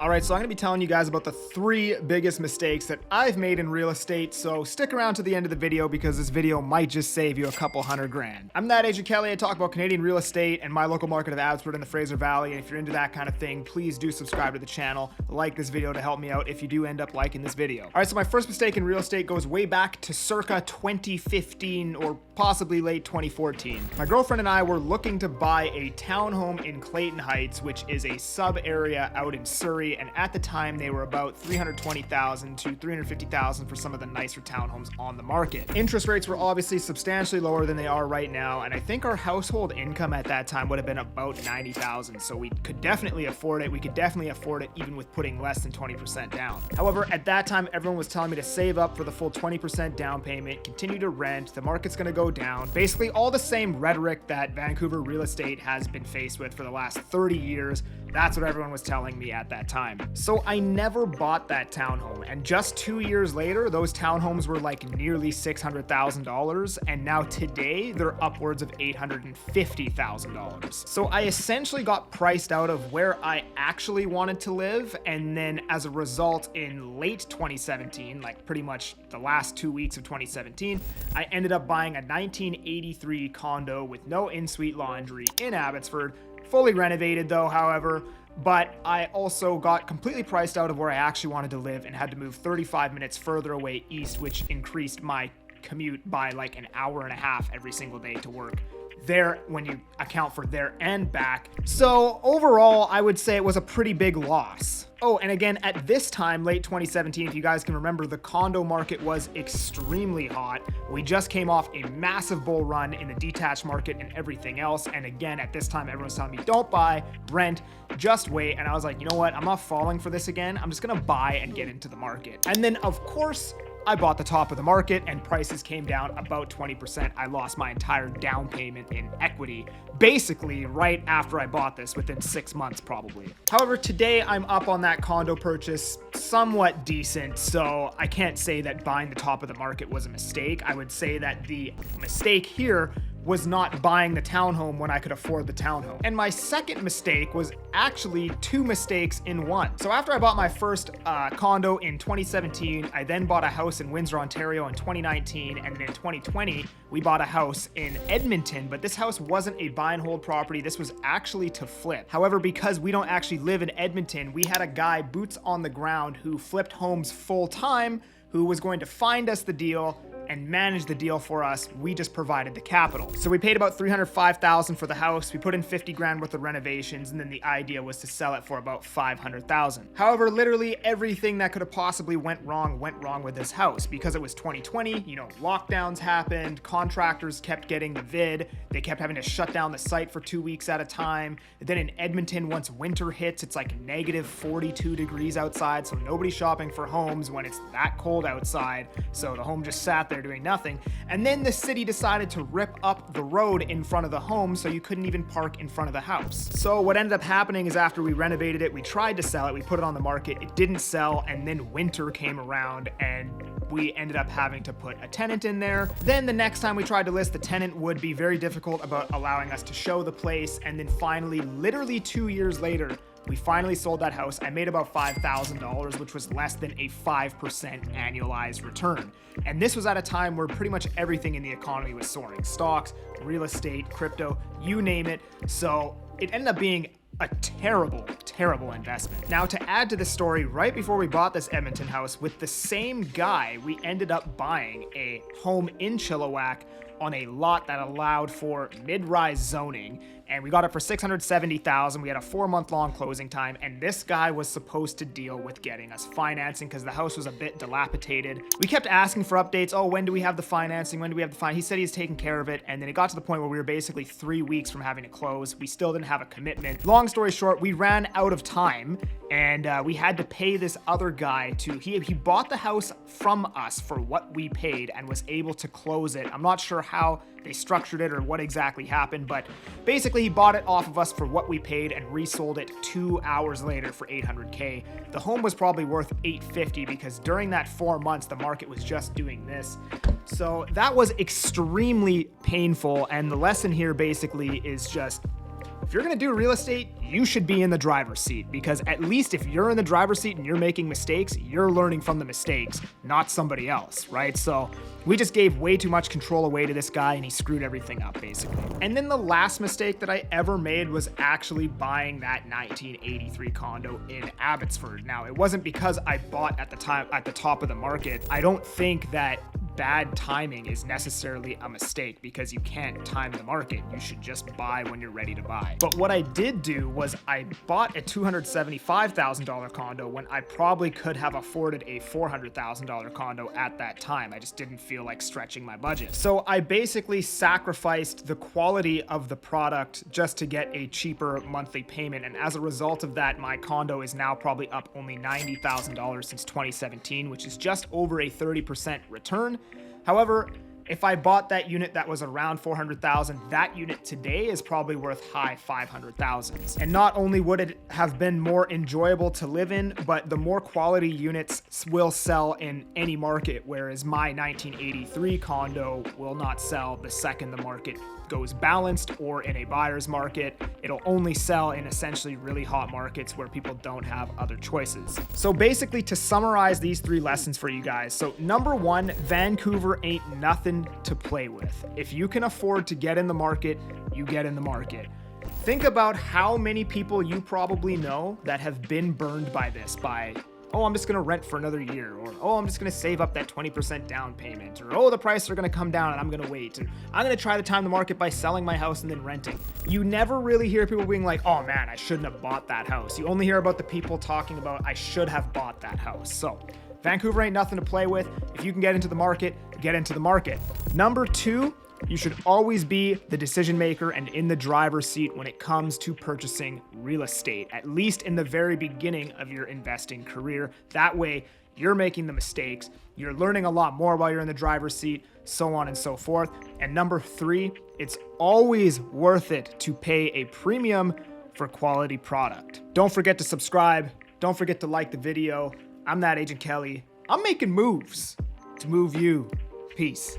All right, so I'm gonna be telling you guys about the 3 biggest mistakes that I've made in real estate, so stick around to the end of the video because this video might just save you a couple $100,000. I'm Thatagentkelly. I talk about Canadian real estate and my local market of Abbotsford in the Fraser Valley, and if you're into that kind of thing, please do subscribe to the channel, like this video to help me out if you do end up liking this video. All right, so my first mistake in real estate goes way back to circa 2015 or possibly late 2014. My girlfriend and I were looking to buy a townhome in Clayton Heights, which is a sub area out in Surrey, and at the time they were about $320,000 to $350,000 for some of the nicer townhomes on the market. Interest rates were obviously substantially lower than they are right now, and I think our household income at that time would have been about $90,000, so we could definitely afford it. We could definitely afford it even with putting less than 20% down. However, at that time everyone was telling me to save up for the full 20% down payment, continue to rent, the market's going to go down. Basically all the same rhetoric that Vancouver real estate has been faced with for the last 30 years. That's what everyone was telling me at that time. So I never bought that townhome, and just 2 years later, those townhomes were like nearly $600,000, and now today they're upwards of $850,000. So I essentially got priced out of where I actually wanted to live, and then as a result, in late 2017, like pretty much the last 2 weeks of 2017, I ended up buying a 1983 condo with no in-suite laundry in Abbotsford. Fully renovated though, however, but I also got completely priced out of where I actually wanted to live and had to move 35 minutes further away east, which increased my commute by like an hour and a half every single day to work there when you account for there and back. So overall, I would say it was a pretty big loss. Oh, and again, at this time, late 2017, if you guys can remember, the condo market was extremely hot. We just came off a massive bull run in the detached market and everything else. And again, at this time, everyone's telling me, don't buy, rent, just wait. And I was like, you know what? I'm not falling for this again. I'm just gonna buy and get into the market. And then of course, I bought the top of the market and prices came down about 20%. I lost my entire down payment in equity, basically right after I bought this, within 6 months probably. However, today I'm up on that condo purchase somewhat decent, so I can't say that buying the top of the market was a mistake. I would say that the mistake here was not buying the townhome when I could afford the townhome. And my second mistake was actually 2 mistakes in one. So after I bought my first condo in 2017, I then bought a house in Windsor, Ontario in 2019, and then in 2020, we bought a house in Edmonton, but this house wasn't a buy and hold property. This was actually to flip. However, because we don't actually live in Edmonton, we had a guy boots on the ground who flipped homes full time, who was going to find us the deal and manage the deal for us. We just provided the capital. So we paid about $305,000 for the house. We put in 50 grand worth of renovations, and then the idea was to sell it for about $500,000. However, literally everything that could have possibly went wrong with this house. Because it was 2020, you know, lockdowns happened, contractors kept getting the vid, they kept having to shut down the site for 2 weeks at a time. Then in Edmonton, once winter hits, it's like negative 42 degrees outside, so nobody's shopping for homes when it's that cold outside. So the home just sat there doing nothing. And then the city decided to rip up the road in front of the home, so you couldn't even park in front of the house. So what ended up happening is after we renovated it, we tried to sell it, we put it on the market, it didn't sell, and then winter came around and we ended up having to put a tenant in there. Then the next time we tried to list, the tenant would be very difficult about allowing us to show the place. And then finally, literally 2 years later, we finally sold that house. I made about $5,000, which was less than a 5% annualized return. And this was at a time where pretty much everything in the economy was soaring. Stocks, real estate, crypto, you name it. So it ended up being a terrible investment. Now, to add to the story, right before we bought this Edmonton house with the same guy, we ended up buying a home in Chilliwack on a lot that allowed for mid-rise zoning, and we got it for $670,000. We had a 4-month-long closing time, and this guy was supposed to deal with getting us financing because the house was a bit dilapidated. We kept asking for updates. Oh, when do we have the financing? When do we have the financing? He said he's taking care of it, and then it got to the point where we were basically 3 weeks from having to close. We still didn't have a commitment. Long story short, we ran out of time, and we had to pay this other guy to, he bought the house from us for what we paid and was able to close it. I'm not sure how they structured it or what exactly happened, but basically he bought it off of us for what we paid and resold it 2 hours later for $800K. The home was probably worth $850 because during that 4 months, the market was just doing this. So that was extremely painful, and the lesson here basically is just if you're gonna do real estate, you should be in the driver's seat, because at least if you're in the driver's seat and you're making mistakes, you're learning from the mistakes, not somebody else, right? So we just gave way too much control away to this guy and he screwed everything up basically. And then the last mistake that I ever made was actually buying that 1983 condo in Abbotsford. Now, it wasn't because I bought at the top of the market. I don't think that bad timing is necessarily a mistake, because you can't time the market. You should just buy when you're ready to buy. But what I did do was I bought a $275,000 condo when I probably could have afforded a $400,000 condo at that time. I just didn't feel like stretching my budget. So I basically sacrificed the quality of the product just to get a cheaper monthly payment. And as a result of that, my condo is now probably up only $90,000 since 2017, which is just over a 30% return. However, if I bought that unit that was around $400,000, that unit today is probably worth high $500,000. And not only would it have been more enjoyable to live in, but the more quality units will sell in any market, whereas my 1983 condo will not sell the second the market goes balanced or in a buyer's market. It'll only sell in essentially really hot markets where people don't have other choices. So basically, to summarize these 3 lessons for you guys. So number 1, Vancouver ain't nothing to play with. If you can afford to get in the market, you get in the market. Think about how many people you probably know that have been burned by this, by, oh, I'm just gonna rent for another year, or oh, I'm just gonna save up that 20% down payment, or oh, the prices are gonna come down and I'm gonna wait, and I'm gonna try to time the market by selling my house and then renting. You never really hear people being like, oh man, I shouldn't have bought that house. You only hear about the people talking about, I should have bought that house. So Vancouver ain't nothing to play with. If you can get into the market, get into the market. Number 2, you should always be the decision maker and in the driver's seat when it comes to purchasing real estate, at least in the very beginning of your investing career. That way, you're making the mistakes, you're learning a lot more while you're in the driver's seat, so on and so forth. And number 3, it's always worth it to pay a premium for quality product. Don't forget to subscribe. Don't forget to like the video. I'm that Agent Kelly. I'm making moves to move you. Peace.